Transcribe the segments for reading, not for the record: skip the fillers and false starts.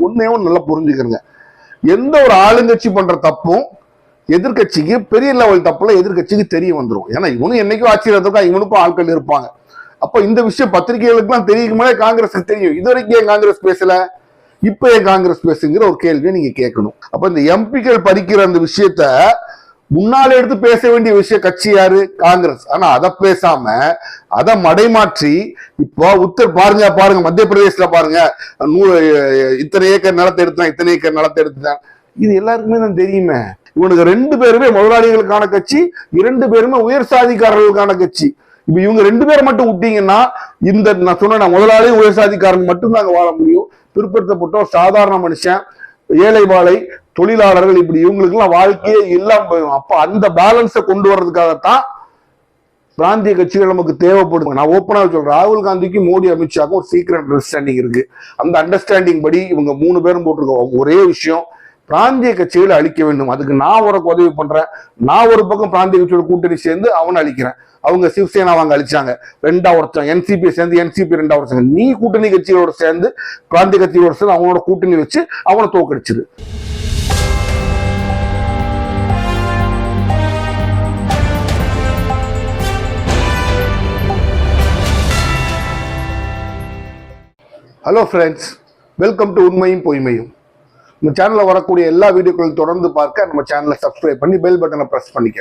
ஒன்னே ஒன்று நல்லா புரிஞ்சுக்கிறங்க. எந்த ஒரு ஆளுங்கட்சி பண்ற தப்பும் எதிர்கட்சிக்கு பெரிய லெவல் தப்புல எதிர்கட்சிக்கு தெரிய வந்துடும். ஏன்னா இவனும் என்னைக்கும் ஆட்சியில் இவனுக்கும் ஆட்கள் இருப்பாங்க. அப்ப இந்த விஷயம் பத்திரிகைகளுக்கு எல்லாம் தெரியும் மேலே காங்கிரஸுக்கு தெரியும். இது வரைக்கும் ஏன் காங்கிரஸ் பேசல, இப்ப ஏன் காங்கிரஸ் பேசுங்கிற ஒரு கேள்வியை நீங்க கேட்கணும். அப்ப இந்த எம்பிக்கள் பறிக்கிற அந்த விஷயத்த முன்னால எடுத்து பேச வேண்டிய விஷயம் கட்சி யாரு? காங்கிரஸ். ஆனா அதை பேசாம அதை மடைமாற்றி இப்போ பாருங்க மத்திய பிரதேசல பாருங்க, இத்தனை ஏக்கர் நிலத்தை எடுத்தான், இத்தனை ஏக்கர் நிலத்தை எடுத்துட்டான். இது எல்லாருக்குமே தான் தெரியுமே. இவனுக்கு 2 பேருமே முதலாளிகளுக்கான கட்சி, 2 பேருமே உயர் சாதிக்காரர்களுக்கான கட்சி. இப்ப இவங்க 2 பேரை மட்டும் விட்டீங்கன்னா இந்த நான் சொன்ன முதலாளி உயர் சாதிக்காரன் மட்டும் தாங்க வாழ முடியும். பிற்படுத்தப்பட்ட சாதாரண மனுஷன், ஏழை வாழை தொழிலாளர்கள், இப்படி இவங்களுக்கு எல்லாம் வாழ்க்கையே இல்லாம போயிடும். அப்ப அந்த பேலன்ஸை கொண்டு வர்றதுக்காகத்தான் பிராந்திய கட்சிகள் நமக்கு தேவைப்படுது. நான் ஓப்பனா சொல்றேன், ராகுல் காந்திக்கு மோடி அமித்ஷாக்கும் ஒரு சீக்ரெட் அண்டர்ஸ்டாண்டிங் இருக்கு. அந்த அண்டர்ஸ்டாண்டிங் படி இவங்க 3 பேரும் போட்டிருக்கோம் ஒரே விஷயம், பிராந்திய கட்சிகளை அழிக்க வேண்டும். அதுக்கு நான் உனக்கு உதவி பண்றேன். நான் ஒரு பக்கம் பிராந்திய கட்சியோட கூட்டணி சேர்ந்து அவனை அழிக்கிறேன். அவங்க சிவசேனா அவங்க அழிச்சாங்க, 2ஆ உடைச்சாங்க. என்சிபி சேர்ந்து என்சிபி 2ஆ உடைச்சாங்க. நீ கூட்டணி கட்சிகளோட சேர்ந்து பிராந்திய கட்சியோட சேர்ந்து அவனோட கூட்டணி வச்சு அவனை தோக்கடிச்சிரு. ஹலோ ஃப்ரெண்ட்ஸ், வெல்கம் டு உண்மையும் பொய்மையும். இந்த சேனலில் வரக்கூடிய எல்லா வீடியோக்களையும் தொடர்ந்து பார்க்க நம்ம சேனலை சப்ஸ்கிரைப் பண்ணி பெல் பட்டனை ப்ரெஸ் பண்ணிக்க.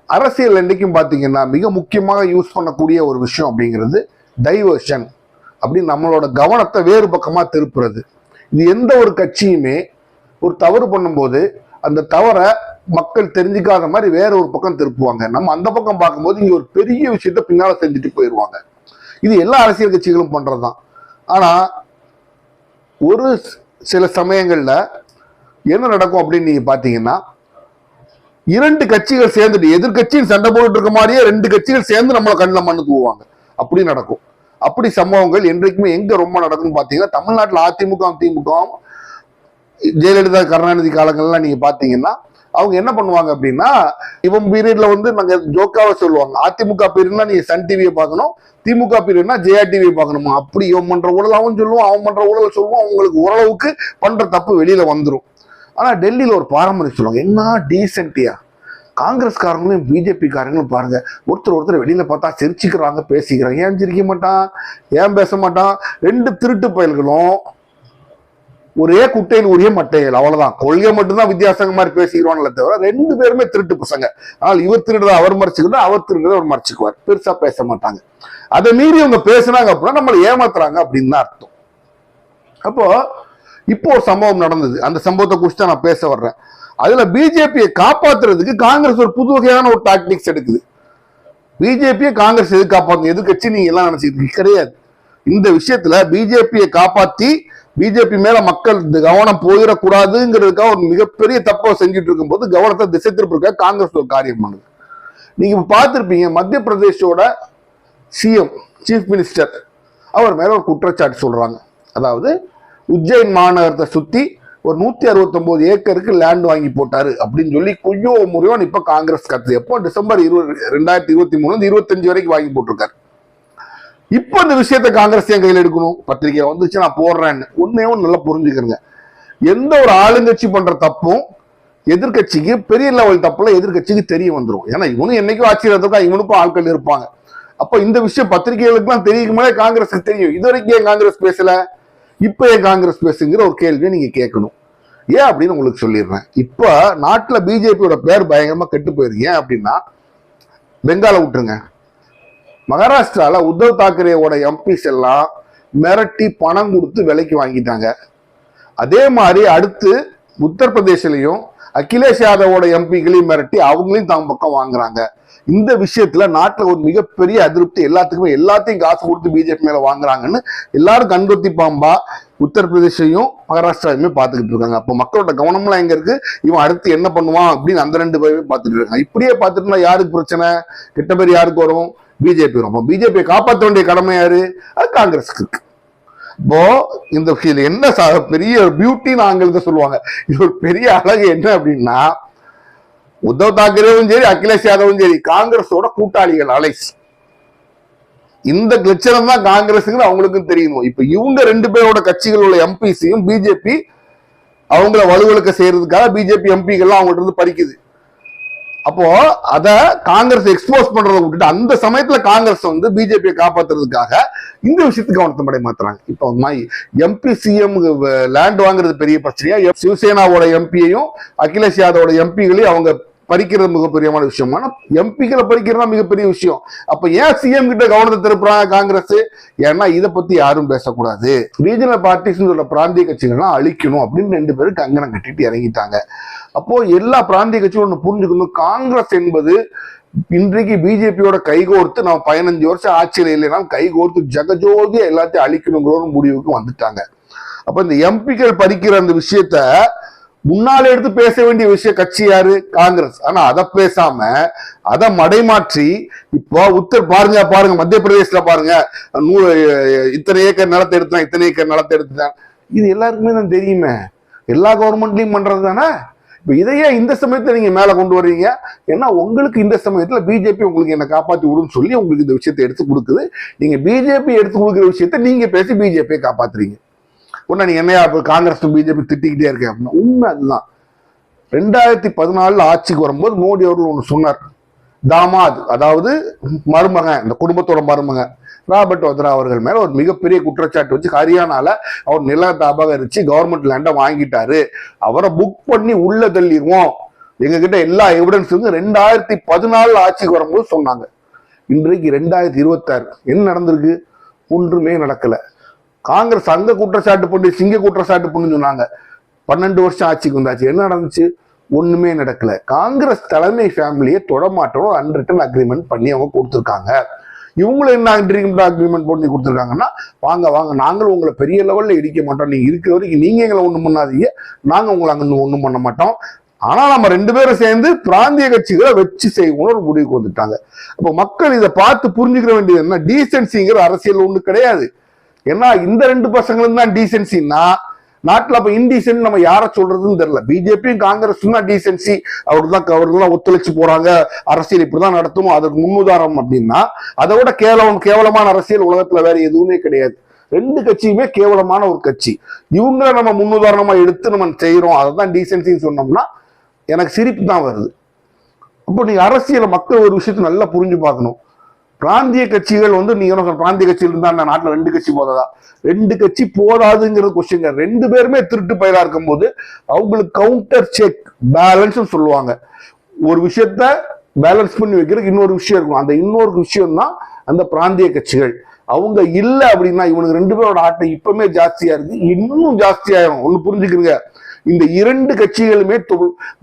அரசியல் என்றைக்கும் பார்த்தீங்கன்னா மிக முக்கியமாக யூஸ் பண்ணக்கூடிய ஒரு விஷயம் அப்படிங்கிறது டைவர்ஷன். அப்படின்னு நம்மளோட கவனத்தை வேறு பக்கமாக திருப்புறது. இது எந்த ஒரு கட்சியுமே ஒரு தவறு பண்ணும்போது அந்த தவறை மக்கள் தெரிஞ்சுக்காத மாதிரி வேற ஒரு பக்கம் திருப்புவாங்க. நம்ம அந்த பக்கம் பார்க்கும்போது இங்கே ஒரு பெரிய விஷயத்த பின்னால் செஞ்சுட்டு போயிடுவாங்க. இது எல்லா அரசியல் கட்சிகளும் பண்ணுறதுதான். ஆனா ஒரு சில சமயங்கள்ல என்ன நடக்கும் அப்படின்னு நீங்க பாத்தீங்கன்னா, 2 கட்சிகள் சேர்ந்துட்டு எதிர்கட்சியும் சண்டை போட்டு இருக்க மாதிரியே 2 கட்சிகள் சேர்ந்து நம்மளை கண்ணில் மண்ணு தூவாங்க. அப்படி நடக்கும். அப்படி சம்பவங்கள் என்றைக்குமே எங்க ரொம்ப நடக்கும்னு பாத்தீங்கன்னா, தமிழ்நாட்டில் அதிமுக திமுக ஜெயலலிதா கருணாநிதி காலங்கள்லாம் நீங்க பாத்தீங்கன்னா அவங்க என்ன பண்ணுவாங்க அப்படின்னா, இவன் பீரியட்ல நாங்க ஜோக்காவை சொல்லுவாங்க, அதிமுக பீரியட்னா நீங்க சன் டிவியை பார்க்கணும், திமுக பீரியட்னா ஜெயா டிவியை பார்க்கணுமா. அப்படி இவன் பண்ற ஊழல் அவன் சொல்லுவான், அவன் பண்ற ஊழல் சொல்லுவான். அவங்களுக்கு ஓரளவுக்கு பண்ற தப்பு வெளியில வந்துடும். ஆனா டெல்லியில ஒரு பாரம்பரியம் சொல்லுவாங்க, என்ன டீசென்டியா காங்கிரஸ்காரங்களும் பிஜேபி காரங்களும் பாருங்க, ஒருத்தர் வெளியில பார்த்தா சிரிச்சுக்கிறாங்க, பேசிக்கிறாங்க. ஏன் சிரிக்க மாட்டான், ஏன் பேச மாட்டான்? 2 திருட்டு பயல்களும் ஒரே குட்டையில் உரிய மட்டையில், அவ்வளவுதான். கொள்கை மட்டும்தான் வித்தியாசங்க மாதிரி பேசிக்கிறோம்ல தவிர 2 பேருமே திருட்டு பசங்க. ஆனால் இவர் திருடுறத அவர் மறைச்சுக்கிட்டு, அவர் திருடுறத அவர் மறைச்சுக்குவார். பெருசா பேச மாட்டாங்க. அதை மீறி அவங்க பேசுனாங்க அப்படின்னா நம்மளை ஏமாத்துறாங்க அப்படின்னு தான் அர்த்தம். அப்போ இப்போ ஒரு சம்பவம் நடந்தது. அந்த சம்பவத்தை குறித்து தான் நான் பேச வர்றேன். அதுல பிஜேபியை காப்பாத்துறதுக்கு காங்கிரஸ் ஒரு புது வகையான ஒரு டாக்டிக்ஸ் எடுக்குது. பிஜேபியை காங்கிரஸ் எது காப்பாத்து, எதிர்கட்சி நீங்க எல்லாம் நினைச்சிட்டு கிடையாது. இந்த விஷயத்துல பிஜேபியை காப்பாத்தி பிஜேபி மேல மக்கள் கவனம் போயிடக்கூடாதுங்கிறதுக்காக ஒரு மிகப்பெரிய தப்பை செஞ்சுட்டு இருக்கும் போது கவனத்தை திசை திருப்ப காங்கிரஸ் ஒரு காரியம் பண்ணுது. நீங்க பார்த்திருப்பீங்க, மத்திய பிரதேசோட சிஎம் சீஃப் மினிஸ்டர் அவர் மேல ஒரு குற்றச்சாட்டு சொல்றாங்க. அதாவது உஜ்ஜைன் மாநகரத்தை சுத்தி ஒரு 169 ஏக்கருக்கு லேண்ட் வாங்கி போட்டாரு அப்படின்னு சொல்லி குய்யோ முறையோன்னு இப்ப காங்கிரஸ் கத்துது. எப்போ டிசம்பர் 2023 25 வரைக்கும் வாங்கி போட்டிருக்காரு. இப்ப இந்த விஷயத்த காங்கிரஸ் என் கையில் எடுக்கணும், பத்திரிகை வந்துச்சு நான் போடுறேன்னு ஒன்னே ஒன்று நல்லா புரிஞ்சுக்கிறேங்க. எந்த ஒரு ஆளுங்கட்சி பண்ற தப்பும் எதிர்கட்சிக்கு பெரிய லெவல் தப்புல எதிர்கட்சிக்கு தெரிய வந்துடும். ஏன்னா இவனும் என்னைக்கும் ஆட்சியில் இவனுக்கும் ஆட்கள் இருப்பாங்க. அப்ப இந்த விஷயம் பத்திரிகைகளுக்கு எல்லாம் தெரியும் மேலே காங்கிரஸுக்கு தெரியும். இது வரைக்கும் ஏன் காங்கிரஸ் பேசல, இப்ப ஏன் காங்கிரஸ் பேசுங்கிற ஒரு கேள்வியை நீங்க கேட்கணும். ஏன் அப்படின்னு உங்களுக்கு சொல்லிடுறேன். இப்ப நாட்டுல பிஜேபியோட பேர் பயங்கரமா கெட்டு போயிருக்கு. ஏன் அப்படின்னா, பெங்கால விட்டுருங்க, மகாராஷ்டிரால உத்தவ் தாக்கரேவோட எம்பிஸ் எல்லாம் மிரட்டி பணம் கொடுத்து விலைக்கு வாங்கிட்டாங்க. அதே மாதிரி அடுத்து உத்தரப்பிரதேசிலையும் அகிலேஷ் யாதவோட எம்பிகளையும் மிரட்டி அவங்களையும் தாங்க பக்கம் வாங்குறாங்க. இந்த விஷயத்துல நாட்டுல ஒரு மிகப்பெரிய அதிருப்தி, எல்லாத்தையும் காசு கொடுத்து பிஜேபி மேல வாங்குறாங்கன்னு எல்லாரும் கண்கொத்தி பாம்பா உத்தரப்பிரதேசையும் மகாராஷ்டிராவையுமே பார்த்துக்கிட்டு இருக்காங்க. அப்போ மக்களோட கவனம்லாம் எங்க இருக்கு, இவன் அடுத்து என்ன பண்ணுவான் அப்படின்னு அந்த 2 பேருமே பார்த்துட்டு இருக்காங்க. இப்படியே பார்த்துட்டுனா யாருக்கு பிரச்சனை, கெட்ட பேர் யாருக்கு வரும், பிஜேபி வரும். அப்போ பிஜேபியை காப்பாற்ற வேண்டிய கடமை யாரு, அது காங்கிரஸுக்கு இருக்கு. இப்போ இந்த என்ன பெரிய பியூட்டின்னு ஆங்கிலத்தை சொல்லுவாங்க, இது ஒரு பெரிய அழகு என்ன அப்படின்னா, உத்தவ் தாக்கரேவும் சரி அகிலேஷ் யாதவும் சரி காங்கிரஸோட கூட்டாளிகள் அலைஸ். இந்த லட்சணம் தான் காங்கிரஸுக்கு அவங்களுக்கும் தெரியணும். இப்ப இவங்க 2 பேரோட கட்சிகளோட எம்பிசியும் பிஜேபி அவங்கள வலுவலுக்க செய்யறதுக்காக பிஜேபி எம்பிகள்லாம் அவங்கள்ட்ட இருந்து பறிக்குது. அப்போ அத காங்கிரஸ் எக்ஸ்போஸ் பண்றதை விட்டுட்டு அந்த சமயத்துல காங்கிரஸ் வந்து பிஜேபியை காப்பாத்துறதுக்காக இந்த விஷயத்துக்கு கவனத்தை மாத்துறாங்க. இப்போ எம்பி சிஎம் லேண்ட் வாங்குறது பெரிய பிரச்சனையா, சிவசேனாவோட எம்பியையும் அகிலேஷ் யாதவோட எம்பிகளையும் அவங்க பறிக்கிறது மிகப்பெரியமான விஷயம். ஆனா எம்பிக்களை பறிக்கிறதா மிகப்பெரிய விஷயம். அப்ப ஏன் சிஎம் கிட்ட கவனத்தை திருப்புறாங்க காங்கிரஸ்? ஏன்னா இதை பத்தி யாரும் பேசக்கூடாது, ரீஜனல் பார்ட்டிஸ் சொல்ற பிராந்திய கட்சிகள்லாம் அழிக்கணும் அப்படின்னு 2 பேரும் கங்கணம் கட்டிட்டு இறங்கிட்டாங்க. அப்போ எல்லா பிராந்திய கட்சியும் ஒண்ணு புரிஞ்சுக்கணும், காங்கிரஸ் என்பது இன்றைக்கு பிஜேபியோட கைகோர்த்து நம்ம 15 வருஷம் ஆட்சியில் இல்லைனாலும் கைகோர்த்து ஜெகஜோதியா எல்லாத்தையும் அழிக்கணுங்கிற ஒரு முடிவுக்கு வந்துட்டாங்க. அப்ப இந்த எம்பிக்கள் பறிக்கிற அந்த விஷயத்த முன்னால எடுத்து பேச வேண்டிய விஷய கட்சி யாரு? காங்கிரஸ். ஆனா அதை பேசாம அதை மடைமாற்றி இப்போ பாருங்க மத்திய பிரதேசல பாருங்க, இத்தனை ஏக்கர் நிலத்தை எடுத்தான், இத்தனை ஏக்கர் நிலத்தை எடுத்துட்டான். இது எல்லாருக்குமே தான் தெரியுமே, எல்லா கவர்மெண்ட்லயும் பண்றது தானே. இப்ப இதையே இந்த சமயத்துல நீங்க மேல கொண்டு வர்றீங்க. ஏன்னா உங்களுக்கு இந்த சமயத்துல பிஜேபி உங்களுக்கு என்ன காப்பாத்தி விடுன்னு சொல்லி உங்களுக்கு இந்த விஷயத்தை எடுத்து கொடுக்குது. நீங்க பிஜேபி எடுத்து கொடுக்குற விஷயத்த நீங்க பேசி பிஜேபியை காப்பாத்துறீங்க. உடனே நீ என்னையா காங்கிரஸ் பிஜேபி திட்டிக்கிட்டே இருக்கேன் அப்படின்னா உண்மை அதுதான். 2014 ஆட்சிக்கு வரும்போது மோடி அவர்கள் ஒண்ணு சொன்னார், தாமாத் அதாவது மருமகன், இந்த குடும்பத்தோட மருமகன் ராபர்ட் வத்ரா அவர்கள் மேல ஒரு மிகப்பெரிய குற்றச்சாட்டு வச்சு ஹரியானால அவர் நிலத்தை அபகரிச்சு கவர்மெண்ட் லேண்டை வாங்கிட்டாரு, அவரை புக் பண்ணி உள்ள தள்ளிடுவோம், எங்க கிட்ட எல்லா எவிடன்ஸ் இருந்து 2014 ஆட்சிக்கு வரும்போது சொன்னாங்க. இன்றைக்கு 2026 என்ன நடந்திருக்கு? ஒன்றுமே நடக்கல. காங்கிரஸ் அங்க குற்றச்சாட்டு பண்ணி சிங்க குற்றச்சாட்டு பண்ணி சொன்னாங்க. 12 வருஷம் ஆட்சிக்கு வந்தாச்சு, என்ன நடந்துச்சு? ஒண்ணுமே நடக்கல. காங்கிரஸ் தலைமை ஃபேமிலியை தொடமாட்டோம் அன்ரிட்டன் அக்ரிமெண்ட் பண்ணி அவங்க கொடுத்துருக்காங்க. இவங்களும் என்ன அக்ரிமெண்ட் பண்ணி கொடுத்துருக்காங்கன்னா, வாங்க நாங்களும் உங்களை பெரிய லெவல்ல இடிக்க மாட்டோம், நீங்க இருக்கிற வரைக்கும் நீங்க எங்களை ஒண்ணும் பண்ணாதீங்க, நாங்க உங்களை அங்க ஒண்ணும் பண்ண மாட்டோம். ஆனா நம்ம 2 பேரும் சேர்ந்து பிராந்திய கட்சிகளை வச்சு செய்வோம்னு ஒரு முடிவுக்கு வந்துட்டாங்க. அப்ப மக்கள் இதை பார்த்து புரிஞ்சுக்கிற வேண்டியது என்ன, டீசென்சிங்கிற அரசியல் ஒண்ணு கிடையாது. ஏன்னா இந்த 2 பசங்களும் தான் டீசென்சின்னா நாட்டுல அப்ப இன்டீசென்ட் நம்ம யார சொல்றதுன்னு தெரியல. பிஜேபியும் காங்கிரஸும் தான் டீசென்சி, அவர்கள்லாம் ஒத்துழைச்சு போறாங்க, அரசியல் இப்படிதான் நடத்தணும், அதுக்கு முன்னுதாரணம் அப்படின்னா அதை விட கேவலமான அரசியல் உலகத்துல வேற எதுவுமே கிடையாது. 2 கட்சியுமே கேவலமான ஒரு கட்சி. இவங்களை நம்ம முன்னுதாரணமா எடுத்து நம்ம செய்யறோம், அதைதான் டீசென்சின்னு சொன்னோம்னா எனக்கு சிரிப்பு தான் வருது. அப்போ நீங்க அரசியல மக்கள் ஒரு விஷயத்தை நல்லா புரிஞ்சு பார்க்கணும். பிராந்திய கட்சிகள் வந்து நீங்க பிராந்திய கட்சியில் இருந்தா அந்த நாட்டுல 2 கட்சி போதாதா? 2 கட்சி போதாதுங்கிறது கொஸ்டின். 2 பேருமே திருட்டு பயிரா இருக்கும் போது அவங்களுக்கு கவுண்டர் செக் பேலன்ஸ் சொல்லுவாங்க. ஒரு விஷயத்த பேலன்ஸ் பண்ணி வைக்கிறதுக்கு இன்னொரு விஷயம் இருக்கும். அந்த இன்னொரு விஷயம் தான் அந்த பிராந்திய கட்சிகள். அவங்க இல்ல அப்படின்னா இவனுக்கு 2 பேரோட ஆட்டம் இப்பவுமே ஜாஸ்தியா இருக்கு, இன்னும் ஜாஸ்தியாயிரும். ஒண்ணு புரிஞ்சுக்கிறீங்க, இந்த 2 கட்சிகளுமே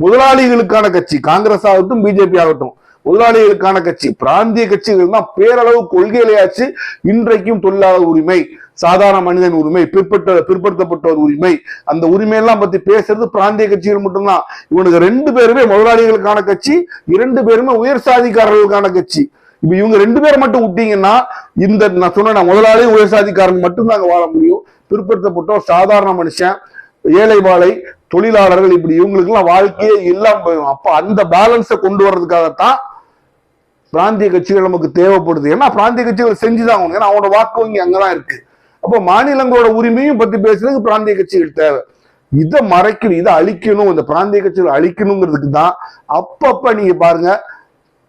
முதலாளிகளுக்கான கட்சி, காங்கிரஸ் ஆகட்டும் பிஜேபி ஆகட்டும் முதலாளிகளுக்கான கட்சி. பிராந்திய கட்சிகள் தான் பேரளவு கொள்கையிலேயாச்சு இன்றைக்கும் தொழிலாளர் உரிமை, சாதாரண மனிதன் உரிமை, பிற்படுத்தப்பட்டோர் உரிமை, அந்த உரிமையெல்லாம் பத்தி பேசுறது பிராந்திய கட்சிகள் மட்டும்தான். இவனுக்கு 2 பேருமே முதலாளிகளுக்கான கட்சி, 2 பேருமே உயர் சாதிக்காரர்களுக்கான கட்சி. இப்ப இவங்க 2 பேரை மட்டும் விட்டீங்கன்னா இந்த நான் சொன்ன முதலாளி உயர் சாதிக்காரன் மட்டும்தான் வாழ முடியும். பிற்படுத்தப்பட்டோர், சாதாரண மனுஷன், ஏழை வாழை, தொழிலாளர்கள், இப்படி இவங்களுக்கு எல்லாம் வாழ்க்கையே இல்லாம போயிடும். அப்ப அந்த பேலன்ஸை கொண்டு வர்றதுக்காகத்தான் பிராந்திய கட்சிகள் நமக்கு தேவைப்படுது. ஏன்னா பிராந்திய கட்சிகள் செஞ்சுதான் ஆகணும், ஏன்னா அவனோட வாக்கு வங்கி அங்கதான் இருக்கு. அப்போ மாநிலங்களோட உரிமையும் பத்தி பேசுறதுக்கு பிராந்திய கட்சிகள் தேவை. இதை மறைக்கணும், இதை அழிக்கணும், இந்த பிராந்திய கட்சிகள் அழிக்கணுங்கிறதுக்கு தான் அப்பப்ப நீங்க பாருங்க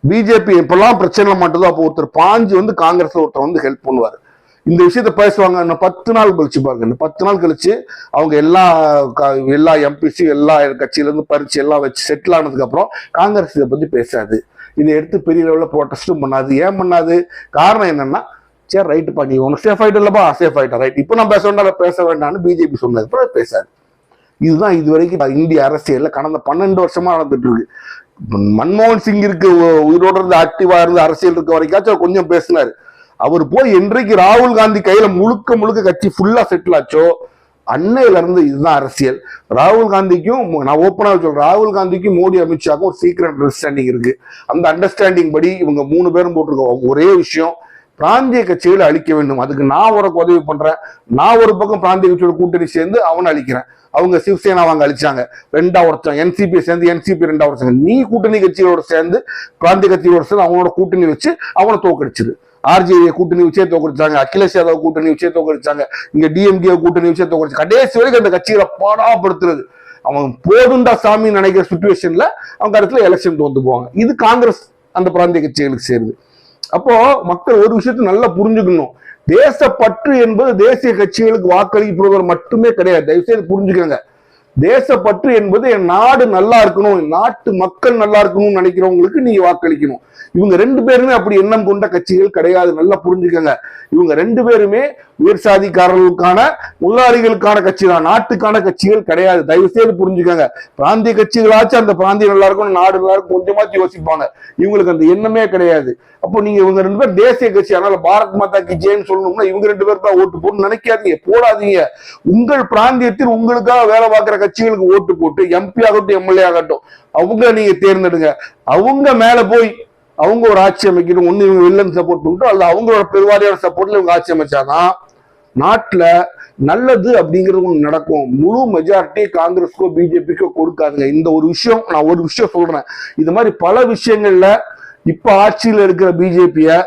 பிஜேபி எப்பெல்லாம் பிரச்சனை மாட்டதோ அப்போ ஒருத்தர் பாஞ்சு வந்து காங்கிரஸ்ல ஒருத்தர் வந்து ஹெல்ப் பண்ணுவாரு. இந்த விஷயத்த பேசுவாங்க. இன்னும் 10 நாள் கழிச்சு பாருங்க, இந்த 10 நாள் கழிச்சு அவங்க எல்லா எம்பிசி எல்லா கட்சியில இருந்து பறிச்சு எல்லாம் வச்சு செட்டில் ஆனதுக்கு அப்புறம் காங்கிரஸ் இதை பத்தி பேசாது, இதை எடுத்து பெரிய லெவலில் ப்ரொடெஸ்டும் பண்ணாது. ஏன் பண்ணாது? காரணம் என்னன்னா, சரி ரைட்டு பண்ணி உனக்கு சேஃப் ஆயிட்டு இல்லப்பா, சேஃப் ஆயிட்டா ரைட், இப்போ நான் பேச வேண்டாம்னு பிஜேபி சொன்னது அப்புறம் பேசாது. இதுதான் இது வரைக்கும் இந்திய அரசியல்ல கடந்த 12 வருஷமா நடந்துட்டு இருக்கு. மன்மோகன் சிங் இருக்கு உயிரோட இருந்து ஆக்டிவா இருந்து அரசியல் இருக்க வரைக்காச்சும் கொஞ்சம் பேசினாரு. அவர் போய் என்றைக்கு ராகுல் காந்தி கையில முழுக்க கட்சி ஃபுல்லா செட்டில் ஆச்சோ அன்னையில இருந்து இதுதான் அரசியல். ராகுல் காந்திக்கும், நான் ஓப்பனா சொல்றேன், ராகுல் காந்திக்கும் மோடி அமித்ஷாக்கும் ஒரு சீக்ரெட் அண்டர்ஸ்டாண்டிங் இருக்கு. அந்த அண்டர்ஸ்டாண்டிங் படி இவங்க 3 பேரும் போட்டிருக்கோம் ஒரே விஷயம், பிராந்திய கட்சிகளை அழிக்க வேண்டும். அதுக்கு நான் உனக்கு உதவி பண்றேன், நான் ஒரு பக்கம் பிராந்திய கட்சியோட கூட்டணி சேர்ந்து அவனை அழிக்கிறேன். அவங்க சிவசேனா அவங்க அழிச்சாங்க, 2ஆ உடைச்சாங்க. என்சிபி சேர்ந்து என்சிபி 2ஆ உடைச்சாங்க. நீ கூட்டணி கட்சியோட சேர்ந்து பிராந்திய கட்சியோட சேர்ந்து அவனோட கூட்டணி வச்சு அவனை தோக்கடிச்சிரு. ஆர்ஜேடியை கூட்டணி வச்சே தோக்கடிச்சாங்க, அகிலேஷ் யாதவ் கூட்டணி வச்சே தோக்கடிச்சாங்க, இங்க டிஎம்கே கூட்டணி வச்சே தோக்கடிச்சு, கடைசி வரைக்கும் அந்த கட்சிகளை பாடாப்படுத்துறது. அவன் போதுண்டா சாமி நினைக்கிற சுச்சுவேஷன்ல அவங்க இடத்துல எலெக்ஷன் தோத்து போவாங்க. இது காங்கிரஸ் அந்த பிராந்திய கட்சிகளுக்கு சேருது. அப்போ மக்கள் ஒரு விஷயத்த நல்லா புரிஞ்சுக்கணும். தேசப்பற்று என்பது தேசிய கட்சிகளுக்கு வாக்களிப்பவர் மட்டுமே கிடையாது. தயவுசெய்து புரிஞ்சுக்கோங்க. தேசப்பற்று என்பது என் நாடு நல்லா இருக்கணும், நாட்டு மக்கள் நல்லா இருக்கணும்னு நினைக்கிறவங்களுக்கு நீங்க வாக்களிக்கணும். இவங்க ரெண்டு பேருமே அப்படி எண்ணம் கொண்ட கட்சிகள் கிடையாது. நல்லா புரிஞ்சுக்கங்க. இவங்க ரெண்டு பேருமே உயர் சாதிக்காரர்களுக்கான முதலாளிகளுக்கான கட்சி தான், நாட்டுக்கான கட்சிகள் கிடையாது. தயவு செய்து புரிஞ்சுக்கங்க. பிராந்திய கட்சிகளாச்சும் அந்த பிராந்தியம் நல்லா இருக்கும், நாடு நல்லா இருக்கும் கொஞ்சமாச்சும் யோசிப்பாங்க. இவங்களுக்கு அந்த எண்ணமே கிடையாது. அப்போ நீங்க இவங்க ரெண்டு பேரும் தேசிய கட்சி, அதனால பாரத் மாதா கி ஜெயன்னு சொல்லணும்னா இவங்க ரெண்டு பேருக்கு தான் ஓட்டு போட்டு நினைக்காதீங்க, போடாதீங்க. உங்கள் பிராந்தியத்தில் உங்களுக்காக வேலை பார்க்கிற கட்சிகளுக்கு ஓட்டு போட்டு எம்பி ஆகட்டும் எம்எல்ஏ ஆகட்டும் அவங்க நீங்க தேர்ந்தெடுங்க. அவங்க மேல போய் அவங்க ஒரு ஆட்சி அமைக்கணும். ஒண்ணு இவங்க வில்லன் சப்போர்ட் பண்ணிட்டு அல்ல அவங்களோட பெருவாரியான சப்போர்ட்ல இவங்க ஆட்சி அமைச்சாதான் நாட்டுல நல்லது அப்படிங்கிறது ஒண்ணு நடக்கும். முழு மெஜாரிட்டி காங்கிரஸ்க்கோ பிஜேபிக்கோ கொடுக்காதுங்க. இந்த ஒரு விஷயம் நான் ஒரு விஷயம் சொல்றேன். இது மாதிரி பல விஷயங்கள்ல இப்ப ஆட்சியில இருக்கிற பிஜேபிய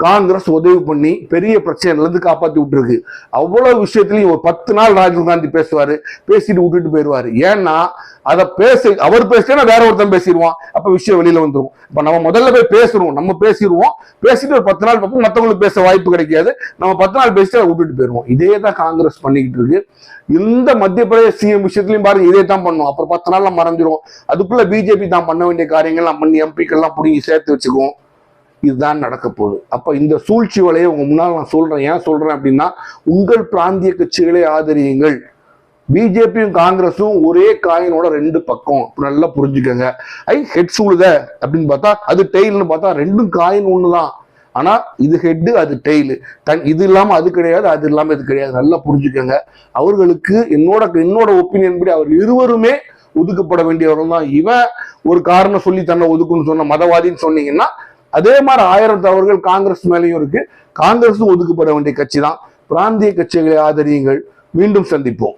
காங்கிரஸ் உதவி பண்ணி பெரிய பிரச்சனைல இருந்து காப்பாத்தி விட்டுருக்கு. அவ்வளவு விஷயத்திலையும் ஒரு 10 நாள் ராகுல் காந்தி பேசுவாரு, பேசிட்டு விட்டுட்டு போயிடுவாரு. ஏன்னா அதை அவர் பேசிட்டா வேற ஒருத்தன் பேசிடுவான், அப்ப விஷயம் வெளியில வந்துடும். இப்ப நம்ம முதல்ல போய் பேசுறோம், நம்ம பேசிடுவோம், பேசிட்டு ஒரு 10 நாள் பார்ப்போம், மற்றவங்களுக்கு பேச வாய்ப்பு கிடைக்காது, நம்ம 10 நாள் பேசிட்டு அதை விட்டுட்டு போயிடுவோம். இதே தான் காங்கிரஸ் பண்ணிக்கிட்டு இருக்கு. இந்த மத்திய பிரதேச சிஎம் விஷயத்திலையும் பாருங்க இதே தான் பண்ணும். அப்புறம் 10 நாள்ல மறைஞ்சிரும். அதுக்குள்ள பிஜேபி தான் பண்ண வேண்டிய காரியங்கள் நம்ம பண்ணி எம்பிக்கெல்லாம் பிடிங்கி சேர்த்து வச்சுக்குவோம். இதுதான் நடக்க போகுது. அப்ப இந்த சூழ்ச்சி வலையை உங்க முன்னால் நான் சொல்றேன். ஏன் சொல்றேன் அப்படின்னா, உங்கள் பிராந்திய கட்சிகளை ஆதரியுங்கள். பிஜேபியும் காங்கிரஸும் ஒரே காயினோட ரெண்டு பக்கம், நல்லா புரிஞ்சுக்கங்க. ஹெட் சூழுத அப்படின்னு பார்த்தா அது டெய்ல்னு பார்த்தா ரெண்டும் காயின் ஒண்ணுதான். ஆனா இது ஹெட் அது டெய்லு. இது இல்லாம அது கிடையாது, அது இல்லாம இது கிடையாது. நல்லா புரிஞ்சுக்கங்க. அவர்களுக்கு என்னோட ஒப்பீனியன் படி அவர் இருவருமே ஒதுக்கப்பட வேண்டியவர்கள் தான். இவன் ஒரு காரணம் சொல்லி தன்னை ஒதுக்குன்னு சொன்ன மதவாதின்னு சொன்னீங்கன்னா அதே மாதிரி 1000 தவறுகள் காங்கிரஸ் மேலேயும் இருக்கு. காங்கிரஸும் ஒதுக்கப்பட வேண்டிய கட்சி தான். பிராந்திய கட்சிகளை ஆதரியுங்கள். மீண்டும் சந்திப்போம்.